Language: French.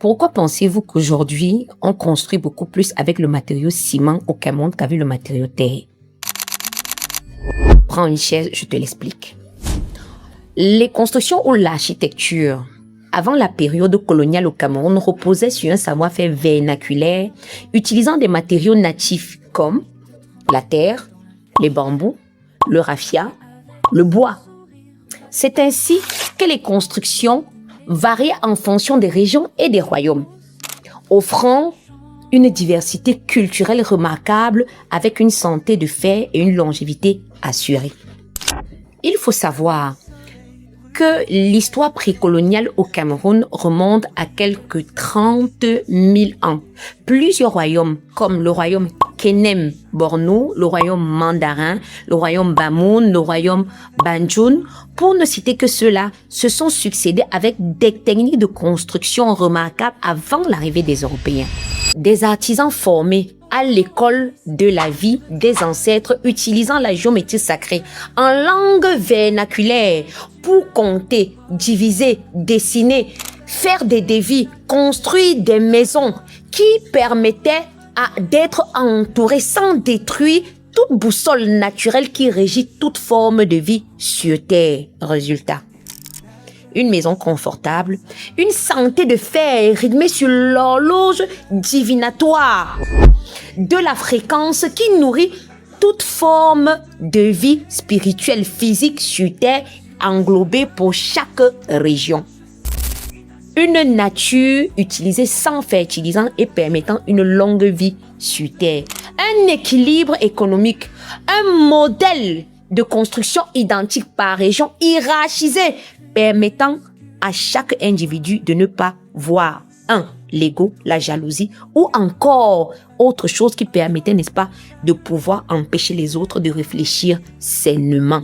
Pourquoi pensez-vous qu'aujourd'hui, on construit beaucoup plus avec le matériau ciment au Cameroun qu'avec le matériau terre? Prends une chaise, je te l'explique. Les constructions ou l'architecture, avant la période coloniale au Cameroun, reposaient sur un savoir-faire vernaculaire, utilisant des matériaux natifs comme la terre, les bambous, le raffia, le bois. C'est ainsi que les constructions variaient en fonction des régions et des royaumes, offrant une diversité culturelle remarquable avec une santé de fer et une longévité assurée. Il faut savoir que l'histoire précoloniale au Cameroun remonte à quelques 30 000 ans. Plusieurs royaumes, comme le royaume Kenem Borno, le royaume Mandarin, le royaume Bamoun, le royaume Banjoun, pour ne citer que ceux-là, se sont succédés avec des techniques de construction remarquables avant l'arrivée des Européens. Des artisans formés à l'école de la vie des ancêtres utilisant la géométrie sacrée en langue vernaculaire pour compter, diviser, dessiner, faire des devis, construire des maisons qui permettaient d'être entourés sans détruire toute boussole naturelle qui régit toute forme de vie sur Terre. Résultat: une maison confortable, une santé de fer rythmée sur l'horloge divinatoire de la fréquence qui nourrit toute forme de vie spirituelle, physique sur Terre, englobée pour chaque région. Une nature utilisée sans fertilisant et permettant une longue vie sur Terre. Un équilibre économique, un modèle de construction identique par région hiérarchisé, permettant à chaque individu de ne pas voir l'ego, la jalousie ou encore autre chose qui permettait, n'est-ce pas, de pouvoir empêcher les autres de réfléchir sainement.